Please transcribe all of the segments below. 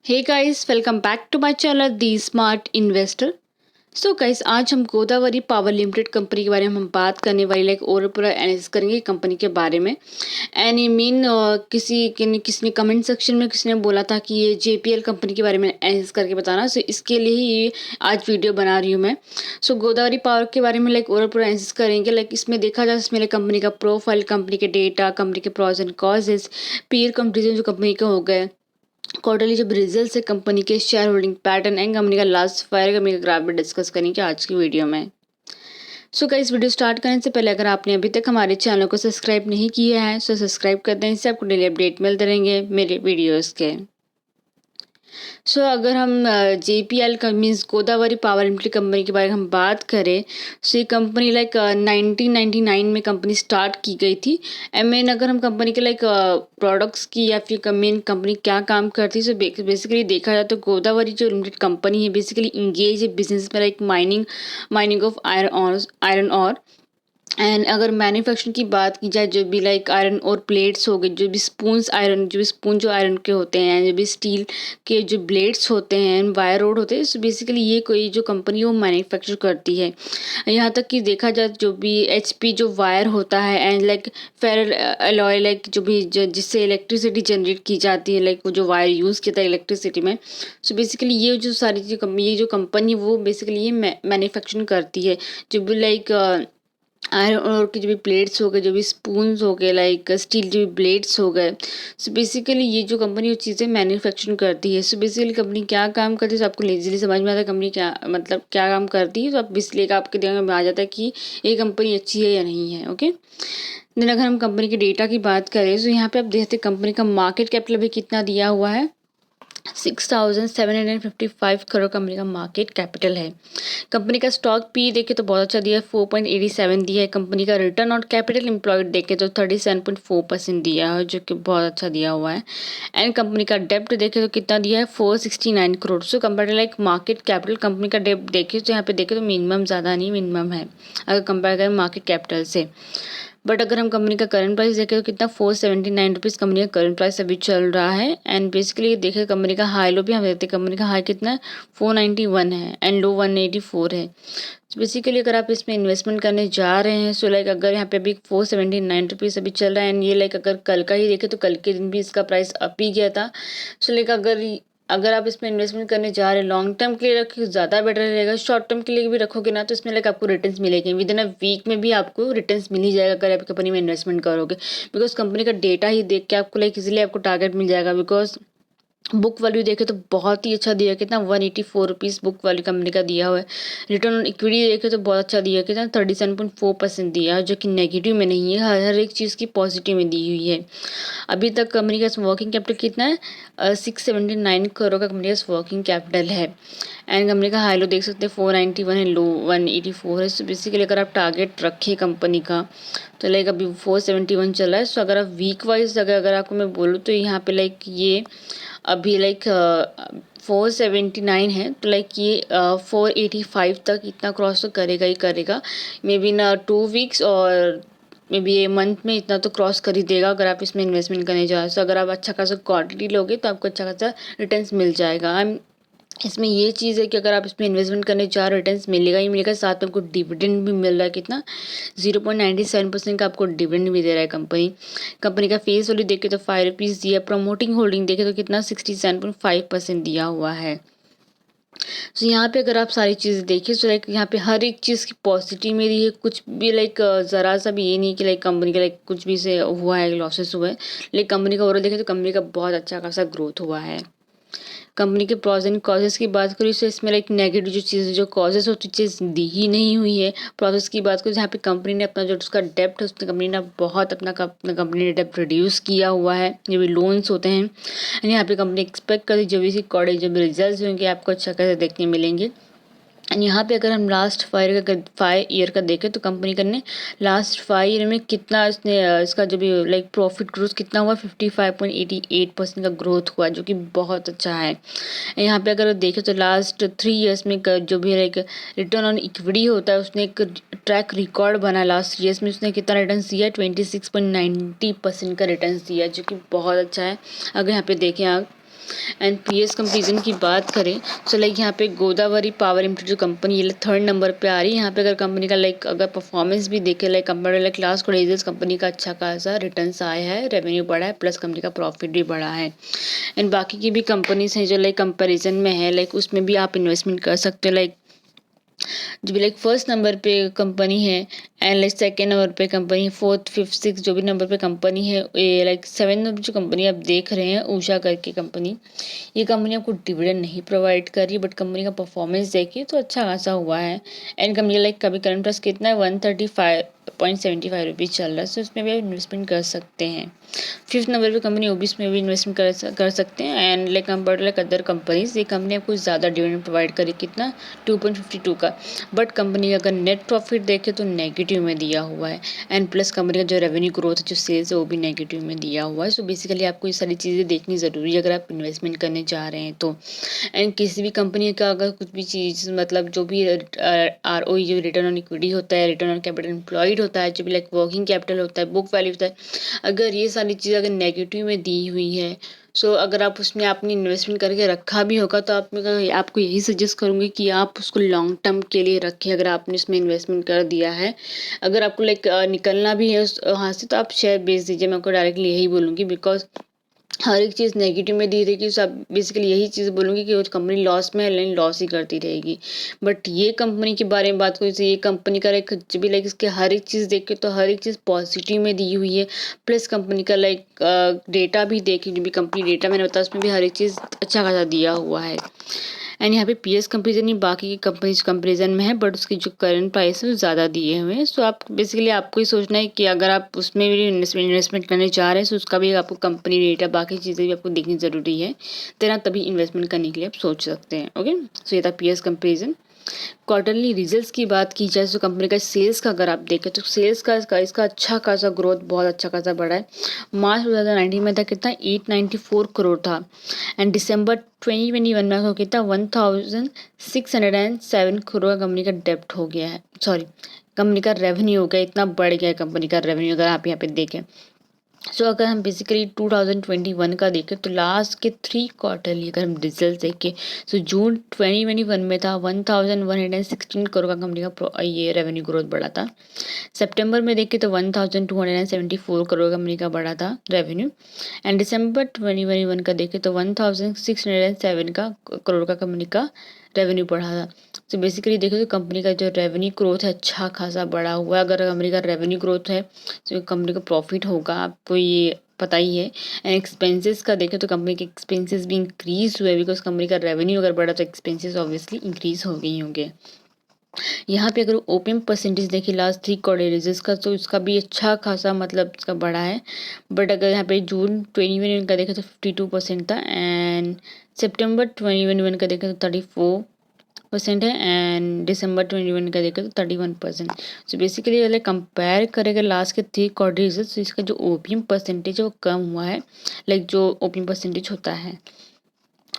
Hey guys, welcome back to my channel the smart investor. So guys, आज हम Godavari power limited company के बारे में हम बात करने वाली और पूरा एनालिसिस करेंगे कंपनी के बारे में। एंड आई मीन किसी ने कमेंट सेक्शन में किसी ने बोला था कि ये जेपीएल कंपनी के बारे में एनालिसिस करके बताना। सो इसके लिए ही ये आज वीडियो बना रही हूँ मैं। सो गोदावरी पावर के बारे में और पूरा एनालिसिस करेंगे। इसमें देखा जाए, इसमें कंपनी का प्रोफाइल, कंपनी के डेटा, कंपनी के pros and causes, peer comparison जो कंपनी का हो गए, क्वार्टरली जब रिजल्ट है कंपनी के, share holding pattern and company का लास्ट फायर कंपनी का ग्राफ भी डिस्कस करेंगे आज की वीडियो में। सो गाइस, वीडियो स्टार्ट करने से पहले अगर आपने अभी तक हमारे चैनल को सब्सक्राइब नहीं किया है तो सब्सक्राइब कर दें, इससे आपको डेली अपडेट मिलते रहेंगे मेरे वीडियोस के। सो अगर हम जेपीएल का means Godavari power limited company के बारे में हम बात करें, सो ये कंपनी 1999 में कंपनी स्टार्ट की गई थी। एंड मेन अगर हम कंपनी के प्रोडक्ट्स की या फिर मेन कंपनी क्या काम करती है, सो बेसिकली देखा जाए तो गोदावरी जो लिमिटेड कंपनी है बेसिकली इंगेज है बिजनेस में माइनिंग ऑफ आयरन और। एंड अगर मैन्युफैक्चरिंग की बात की जाए, जो भी आयरन और प्लेट्स हो गए, जो भी स्पून जो आयरन के होते हैं, जो भी स्टील के जो ब्लेड्स होते हैं, वायर रोड होते हैं, सो बेसिकली ये कोई जो कंपनी है वो मैन्युफैक्चर करती है। यहाँ तक कि देखा जाए जो भी एचपी जो वायर होता है एंड फेरल अलॉय जिससे इलेक्ट्रिसिटी जनरेट की जाती है, वो जो वायर यूज़ किया था इलेक्ट्रिसिटी में। सो बेसिकली ये जो सारी ये जो कंपनी वो बेसिकली ये मैन्युफैक्चरिंग करती है। जो भी आयरन और के जो भी प्लेट्स हो गए, जो भी स्पून्स हो गए, स्टील जो भी ब्लेड्स हो गए, सो बेसिकली ये जो कंपनी वो चीज़ें मैन्युफैक्चरिंग करती है। सो बेसिकली कंपनी क्या काम करती है, तो आपको इजीली समझ में आता है कंपनी क्या क्या काम करती है। तो आप इसलिए आपके दिमाग में आ जाता है कि ये कंपनी अच्छी है या नहीं है। ओके, देन अगर हम कंपनी के डेटा की बात करें, तो यहाँ पे आप देखते हैं कंपनी का मार्केट कैपिटल भी कितना दिया हुआ है, 6,755 करोड़ कंपनी का मार्केट कैपिटल है। कंपनी का स्टॉक पी देखे तो बहुत अच्छा दिया है, 4.87 दिया है। कंपनी का रिटर्न ऑन कैपिटल एम्प्लॉयड देखे तो 37.4% दिया है, जो कि बहुत अच्छा दिया हुआ है। एंड कंपनी का डेप्ट देखे तो कितना दिया है, 469 crore. So compare market capital, company का डेप्ट देखे तो यहाँ पे देखे तो मिनिमम ज़्यादा नहीं, मिनिमम है अगर कंपेयर करें मार्केट कैपिटल से। बट अगर हम कंपनी का करंट प्राइस देखें तो कितना, 479 रुपीज़ कंपनी का करंट प्राइस अभी चल रहा है। एंड बेसिकली देखें कंपनी का हाई लो भी हम देखते हैं, कंपनी का हाई कितना है, 491 है एंड लो 184 है। तो बेसिकली अगर आप इसमें इन्वेस्टमेंट करने जा रहे हैं, सो अगर यहाँ पे अभी 479 रुपीज़ अभी चल रहा है एंड ये अगर कल का ही देखें तो कल के दिन भी इसका प्राइस अप ही गया था। सो अगर आप इसमें इन्वेस्टमेंट करने जा रहे हैं, लॉन्ग टर्म के लिए रखिए ज़्यादा बेटर रहेगा। शॉर्ट टर्म के लिए भी रखोगे ना तो इसमें आपको रिटर्न्स मिलेंगे, विद इन अ वीक में भी आपको रिटर्न्स मिल ही जाएगा अगर आप कंपनी में इन्वेस्टमेंट करोगे। बिकॉज कंपनी का डेटा ही देख के आपको इजीली आपको टारगेट मिल जाएगा। बिकॉज बुक वैल्यू देखे तो बहुत ही अच्छा दिया है, कितना 184 रुपीज़ बुक वैल्यू कंपनी का दिया हुआ है। रिटर्न ऑन इक्विटी देखे तो बहुत अच्छा दिया है, कितना 37.4% दिया है, जो कि नेगेटिव में नहीं है, हर एक चीज़ की पॉजिटिव में दी हुई है। अभी तक कंपनी का वर्किंग कैपिटल कितना है, 679 करोड़ का कंपनी का वर्किंग कैपिटल है। एंड कंपनी का हाई लो देख सकते हैं 491 है, लो 184 है। सो बेसिकली अगर आप टारगेट रखें कंपनी का तो अभी 471 चल रहा है। सो अगर आप वीक वाइज अगर आपको मैं बोलूँ तो यहाँ पे ये अभी 479 है, तो ये 485 तक इतना क्रॉस तो करेगा ही करेगा। मे बी ना 2 वीक्स और मे बी ये मंथ में इतना तो क्रॉस कर ही देगा अगर आप इसमें इन्वेस्टमेंट करने जाओ। सो अगर आप अच्छा खासा क्वांटिटी लोगे तो आपको अच्छा खासा रिटर्न्स मिल जाएगा। इसमें ये चीज़ है कि अगर आप इसमें इन्वेस्टमेंट करने जा रहे हो रिटर्न्स मिलेगा ही मिलेगा, साथ में आपको डिविडेंड भी मिल रहा है, कितना 0.97% का आपको डिविडेंड भी दे रहा है कंपनी। कंपनी का फेस वैल्यू देखे तो 5 रुपीज़ दिया, प्रमोटिंग होल्डिंग देखे तो कितना 67.5% दिया हुआ है। तो यहाँ पे अगर आप सारी चीज़ें देखें तो यहाँ पे हर एक चीज़ की पॉजिटिव में दी है, कुछ भी ज़रा सा भी ये नहीं कि कंपनी का कुछ भी से हुआ है, लॉसेस हुआ है। कंपनी का ओवरऑल देखें तो कंपनी का बहुत अच्छा खासा ग्रोथ हुआ है। कंपनी के प्रॉज एंड कॉजेज़ की बात करूँ तो इसमें नेगेटिव जो चीज़ जो कॉजेज़ होती चीज़ दी ही नहीं हुई है। प्रोसेस की बात करूँ जहाँ पे कंपनी ने अपना जो उसका डेप्ट है, उसने कंपनी ने बहुत अपना कंपनी ने डेप्ट रिड्यूस किया हुआ है, जो भी लोन्स होते हैं। यहाँ पे कंपनी एक्सपेक्ट करती जो भी इसके अकॉर्डिंग जो भी रिजल्ट होंगे आपको अच्छा कैसे देखने मिलेंगे। एंड यहाँ पे अगर हम लास्ट 5 ईयर का देखें तो कंपनी का ने लास्ट 5 ईयर में कितना इसने इसका जो भी प्रॉफिट ग्रोथ कितना हुआ, 55.88% का ग्रोथ हुआ, जो कि बहुत अच्छा है। यहाँ पे अगर देखें तो लास्ट 3 ईयर्स में जो भी रिटर्न ऑन इक्विटी होता है उसने एक ट्रैक रिकॉर्ड बना। लास्ट ईयर्स में उसने कितना रिटर्न दिया, 26.90% का रिटर्न दिया, जो कि बहुत अच्छा है। अगर यहाँ पे देखें आप एंड पीएस कंपेरिजन की बात करें तो लाइक यहाँ पे गोदावरी पावर लिमिटेड जो कंपनी है थर्ड नंबर पे आ रही है। यहाँ पे अगर कंपनी का लाइक अगर परफॉर्मेंस भी देखे like compare like last quarter company का अच्छा खासा रिटर्न्स आया है, रेवेन्यू बढ़ा है, प्लस कंपनी का प्रॉफिट भी बढ़ा है। एंड बाकी की भी कंपनीज हैं जो लाइक कंपेरिजन में है, लाइक उसमें भी आप इन्वेस्टमेंट कर सकते हो। लाइक जो भी लाइक फर्स्ट नंबर पे कंपनी है एंड लाइक सेकेंड नंबर पे कंपनी है, फोर्थ फिफ्थ सिक्स जो भी नंबर पे कंपनी है, ये लाइक सेवन नंबर जो कंपनी आप देख रहे हैं ऊषा करके कंपनी, ये कंपनी आपको डिविडेंड नहीं प्रोवाइड कर रही, बट कंपनी का परफॉर्मेंस देखिए तो अच्छा खासा हुआ है। एंड कंपनी लाइक कभी करंट प्राइस कितना है 135.75 रुपीज़ चल रहा है, सो इसमें भी आप इन्वेस्टमेंट कर सकते हैं। फिफ्थ नंबर पे कंपनी ओबिस में भी इन्वेस्टमेंट कर सकते हैं। And like compare like other companies ये कंपनी आपको ज़्यादा डिविडेंड प्रोवाइड करी, कितना 2.52 का, बट कंपनी का अगर नेट प्रॉफिट देखे तो नेगेटिव में दिया हुआ है। एंड प्लस कंपनी का जो रेवेन्यू ग्रोथ है, जो सेल्स है, वो भी नेगेटिव में दिया हुआ है। सो बेसिकली आपको ये सारी चीज़ें देखनी ज़रूरी है अगर आप इन्वेस्टमेंट करने जा रहे हैं तो। एंड किसी भी कंपनी का अगर कुछ भी चीज़ मतलब जो भी ROE जो रिटर्न ऑन इक्विटी होता है, रिटर्न ऑन कैपिटल एम्प्लॉयड होता है, जो भी लाइक वर्किंग कैपिटल होता है, बुक वैल्यू होता है, अगर ये सारी चीज़ें अगर नेगेटिव में दी हुई है, सो अगर आप उसमें आपने इन्वेस्टमेंट करके रखा भी होगा तो आपको यही सजेस्ट करूँगी कि आप उसको लॉन्ग टर्म के लिए रखें। अगर आपने उसमें इन्वेस्टमेंट कर दिया है, अगर आपको लाइक निकलना भी है उस वहाँ से, तो आप शेयर बेच दीजिए। मैं आपको डायरेक्टली यही बोलूँगी, बिकॉज हर एक चीज़ नेगेटिव में दी रहेगी, सब बेसिकली यही चीज़ बोलूँगी कि वो कंपनी लॉस में है, लेकिन लॉस ही करती रहेगी। बट ये कंपनी के बारे में बात करूँ तो ये कंपनी का लाइक जब भी लाइक इसके हर एक चीज़ देख के तो हर एक चीज़ पॉजिटिव में दी हुई है। प्लस कंपनी का लाइक डेटा भी देखे, जो भी कंपनी डेटा मैंने बताया उसमें भी हर एक चीज़ अच्छा खासा दिया हुआ है। एंड यहाँ पे पीएस कंपेरिजन ही बाकी की कंपनीज कंपेरिजन में है, बट उसकी जो करंट प्राइस है वो ज़्यादा दिए हुए हैं। सो आप बेसिकली आपको ही सोचना है कि अगर आप उसमें भी इन्वेस्टमेंट करने जा रहे हैं तो उसका भी आपको कंपनी डेटा बाकी चीज़ें भी आपको देखनी ज़रूरी है, तेना तभी इन्वेस्टमेंट करने के लिए आप सोच सकते हैं। ओके, सो ये था पीएस कंपेरिजन। क्वार्टरली रिजल्ट्स की बात की जाए तो कंपनी का सेल्स का अगर आप देखें तो सेल्स का इसका अच्छा खासा ग्रोथ बहुत अच्छा खासा बढ़ा है। मार्च 2019 में था कितना 894 करोड़ था, एंड दिसंबर 2021 में हो कितना 1607 करोड़ कंपनी का डेप्ट हो गया है, सॉरी कंपनी का रेवेन्यू हो गया, इतना बढ़ गया है कंपनी का रेवेन्यू अगर आप यहाँ पे देखें। सो अगर हम बेसिकली 2021 का देखें तो लास्ट के 3 क्वार्टरली अगर हम रिजल्ट देखें तो जून 2021 में था 1116 करोड़ का कंपनी का ये रेवेन्यू ग्रोथ बढ़ा था। सितंबर में देखें तो 1274 करोड़ कंपनी का बढ़ा था रेवेन्यू। एंड दिसंबर 2021 का देखें तो 1607 का करोड़ का कंपनी का रेवेन्यू बढ़ा था। तो बेसिकली देखो तो कंपनी का जो रेवेन्यू ग्रोथ है अच्छा खासा बढ़ा हुआ है। अगर कंपनी का रेवेन्यू ग्रोथ है तो कंपनी का प्रॉफिट होगा, आपको ये पता ही है। एंड एक्सपेंसेस का देखें तो कंपनी के एक्सपेंसेस भी इंक्रीज हुए, बिकॉज कंपनी का रेवेन्यू अगर बढ़ा तो एक्सपेंसेस ऑब्वियसली इंक्रीज हो गई होंगे। यहाँ पे अगर ओपन परसेंटेज देखें लास्ट 3 क्वार्टर रिजल्ट्स का तो इसका भी अच्छा खासा मतलब इसका बढ़ा है। बट अगर यहाँ पे जून 2021 का देखें तो 52% था, एंड सितंबर 2021 का देखें तो 34% है, एंड दिसंबर 2021 का देखें तो 31%। सो बेसिकली अगर कंपेयर करेंगे लास्ट के 3 क्वार्टर रिजल्ट तो इसका जो ओपीएम परसेंटेज है वो कम हुआ है, लाइक जो ओपीएम परसेंटेज होता है।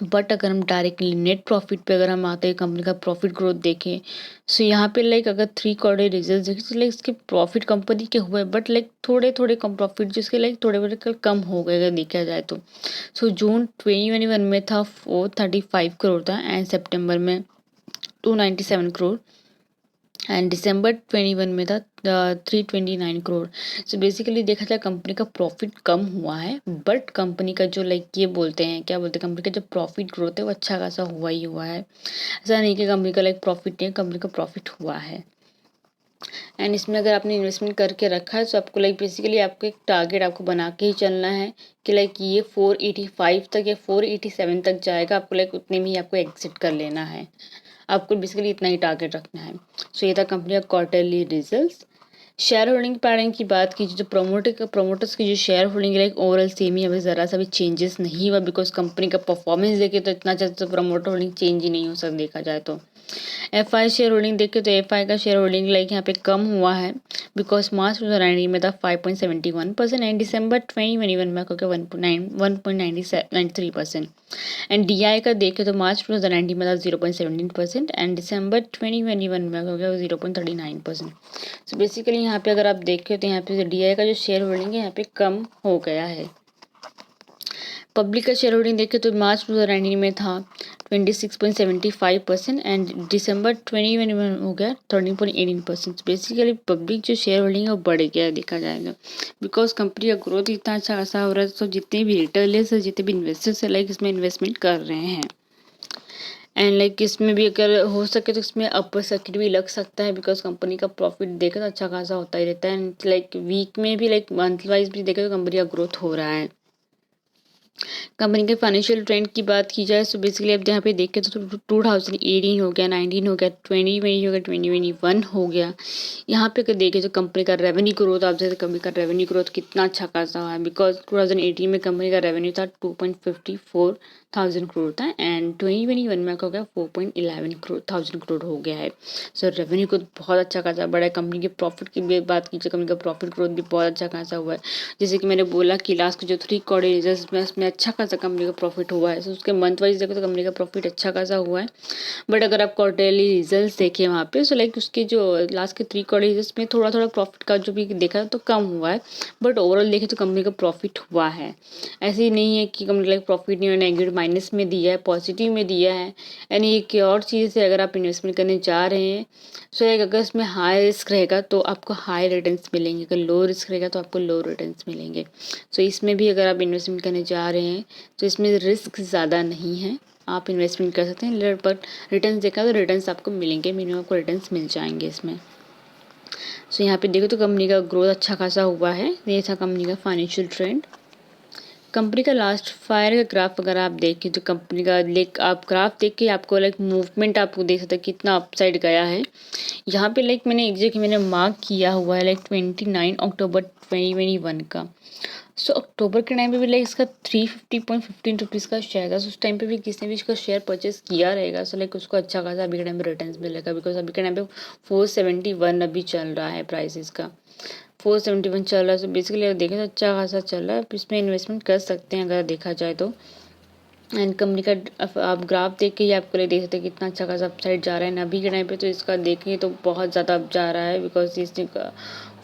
बट अगर हम डायरेक्टली नेट प्रॉफिट पे अगर हम आते हैं कंपनी का प्रॉफिट ग्रोथ देखें, सो यहाँ पे लाइक अगर 3 क्वार्टर रिजल्ट देखें तो लाइक इसके प्रॉफिट कंपनी के हुए, बट लाइक थोड़े थोड़े कम प्रॉफिट जिसके लाइक थोड़े थोड़े कम हो गए अगर देखा जाए तो। सो जून 2021 में था 435 करोड़ था, एंड सितंबर में 297 करोड़, एंड दिसंबर 21 में था 329 करोड़। सो बेसिकली देखा जाए कंपनी का प्रॉफिट कम हुआ है, बट कंपनी का जो लाइक ये बोलते हैं क्या बोलते हैं कंपनी का जो प्रॉफिट ग्रोथ है वो अच्छा खासा हुआ ही हुआ है। ऐसा नहीं कि कंपनी का लाइक प्रॉफिट नहीं है, कंपनी का प्रॉफिट हुआ है। एंड इसमें अगर आपने इन्वेस्टमेंट करके रखा है तो आपको लाइक बेसिकली आपको एक टारगेट आपको बना के ही चलना है कि लाइक ये 485 तक या 487 तक जाएगा, आपको लाइक उतने में ही आपको एग्जिट कर लेना है। आपको बेसिकली इतना ही टारगेट रखना है। सो ये था कंपनी का quarterly results. Share holding pattern की बात की जो प्रोमोटर्स की जो share holding like overall same ही, अभी ज़रा सा भी चेंजेस नहीं हुआ, बिकॉज कंपनी का परफॉर्मेंस देखे तो इतना अच्छा तो प्रोमोटर होल्डिंग चेंज ही नहीं हो सकता देखा जाए तो। एफआई शेयर होल्डिंग देखे तो एफआई का शेयर होल्डिंग लाइक यहाँ पे कम हुआ है, बिकॉज मार्च 2019 में था 5.71% एंड दिसंबर 2021 में क्योंकि 1.93%। एंड डीआई का देखे तो मार्च 2019 में था 0.17% एंड दिसंबर 2021 में क्योंकि 0.39%। सो बेसिकली यहाँ पे अगर आप देखें तो यहाँ पे डीआई का जो शेयर होल्डिंग है यहाँ पे कम हो गया है। पब्लिक का शेयर होल्डिंग देखें तो मार्च 2019 में था 26.75% एंड दिसंबर 2021 हो गया 13.18%। बेसिकली पब्लिक जो शेयर होल्डिंग है वो बढ़ गया है देखा जाएगा, बिकॉज कंपनी का ग्रोथ इतना अच्छा खासा हो रहा है, तो जितने भी रिटेलर्स है, जितने भी इन्वेस्टर्स है लाइक इसमें इन्वेस्टमेंट कर रहे हैं। एंड लाइक इसमें भी अगर हो सके तो इसमें अपर सर्किट भी लग सकता है, बिकॉज कंपनी का प्रॉफिट देखा तो अच्छा खासा होता ही रहता है। एंड लाइक वीक में भी लाइक मंथ वाइज भी देखे तो कंपनी का ग्रोथ हो रहा है। कंपनी के फाइनेंशियल ट्रेंड की बात की जाए तो बेसिकली अब यहाँ पे देखें तो 2018 हो गया, 19 हो गया, 2020 हो गया, 2021 हो गया। यहाँ पे अगर देखें तो कंपनी का रेवेन्यू ग्रोथ, आप जैसे कंपनी का रेवेन्यू ग्रोथ कितना अच्छा खासा हुआ है, बिकॉज 2018 में कंपनी का रेवेन्यू था 2.54 करोड़ था एंड 2021 में हो गया 4.11 करोड़ हो गया है। सो रेवेन्यू ग्रोथ बहुत अच्छा खासा बड़ा है। कंपनी के प्रॉफिट की भी बात कीजिए, कंपनी का प्रॉफिट ग्रोथ भी बहुत अच्छा खासा हुआ है। जैसे कि मैंने बोला कि लास्ट जो 3 क्वार्टर रिजल्ट में उसमें अच्छा खासा कंपनी का प्रॉफिट हुआ है। सो उसके मंथ वाइज देखो तो कंपनी का प्रॉफिट अच्छा खासा हुआ है। बट अगर आप क्वार्टरली रिजल्ट देखें वहाँ पे सो लाइक उसके जो लास्ट के 3 क्वार्टर रिजल्ट में थोड़ा थोड़ा प्रॉफिट का जो भी देखा तो कम हुआ है, बट ओवरऑल देखें तो कंपनी का प्रॉफिट हुआ है। ऐसे ही नहीं है कि कंपनी लाइक प्रॉफिट नहीं, नेगेटिव माइनस में दिया है, पॉजिटिव में दिया है। यानी एक और चीज़ है, अगर आप इन्वेस्टमेंट करने जा रहे हैं सो लाइक अगर इसमें हाई रिस्क रहेगा तो आपको हाई रिटर्न्स मिलेंगे, अगर लो रिस्क रहेगा तो आपको लो रिटर्न्स मिलेंगे। सो इसमें भी अगर आप इन्वेस्टमेंट करने जा रहे हैं तो इसमें रिस्क ज़्यादा नहीं है, आप इन्वेस्टमेंट कर सकते हैं, बट रिटर्न्स देखा तो रिटर्न्स आपको मिलेंगे, मिनिमम आपको रिटर्न्स मिल जाएंगे इसमें। सो यहाँ पे देखो तो कंपनी का ग्रोथ अच्छा खासा हुआ है। ये था कंपनी का फाइनेंशियल ट्रेंड। कंपनी का लास्ट फायर का ग्राफ अगर आप देखें तो कंपनी का लाइक आप ग्राफ देख के आपको लाइक मूवमेंट आपको देख सकते हैं कितना अपसाइड गया है। यहाँ पे लाइक मैंने एक जगह मैंने मार्क किया हुआ है लाइक 29 अक्टूबर 2021 का। सो अक्टूबर के टाइम पे भी लाइक इसका 350.15 रुपीज़ का शेयर था। उस टाइम पे भी किसी ने भी इसका शेयर परचेस किया रहेगा सो लाइक उसको अच्छा खासा अभी के टाइम पे रिटर्न मिलेगा, बिकॉज अभी के टाइम पे 471 अभी चल रहा है प्राइसेस का, 471 चल रहा है। सो बेसिकली अगर देखें तो अच्छा खासा चल रहा है, आप इसमें इन्वेस्टमेंट कर सकते हैं अगर देखा जाए तो। एंड कंपनी का आप ग्राफ देख के ही आपको ले देख सकते हैं कितना अच्छा खासा अपसाइड जा रहा है। अभी के टाइम पे तो इसका देखेंगे तो बहुत ज़्यादा अप जा रहा है, बिकॉज इसने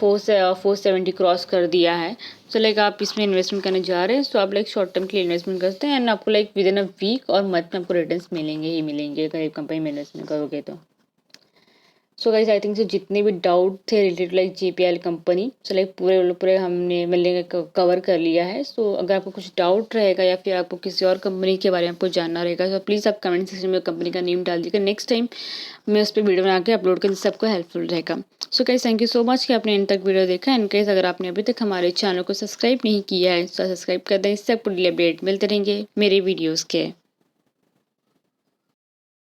470 क्रॉस कर दिया है। सो लाइक आप इसमें इन्वेस्टमेंट करने जा रहे हैं तो आप लाइक शॉर्ट टर्म के लिए इन्वेस्टमेंट करते हैं एंड आपको like within a week और मंथ में आपको रिटर्न्स मिलेंगे ही मिलेंगे अगर एक कंपनी में इन्वेस्टमेंट करोगे तो। So guys I think so जितने भी डाउट थे related like JPL company so like पूरे हमने मतलब कवर कर लिया है। सो अगर आपको कुछ डाउट रहेगा या फिर आपको किसी और कंपनी के बारे में आपको जानना रहेगा तो प्लीज़ आप कमेंट सेक्शन में कंपनी का नेम डाल दीजिएगा, नेक्स्ट टाइम मैं उस पर वीडियो बना के अपलोड कर जिससे आपको हेल्पफुल रहेगा। So guys thank you so much कि आपने इन तक वीडियो देखा। एंड गाइस अगर आपने अभी तक हमारे चैनल को सब्सक्राइब नहीं किया है तो सब्सक्राइब कर दें, इससे आपको डेली अपडेट मिलते रहेंगे मेरे वीडियोज़ के।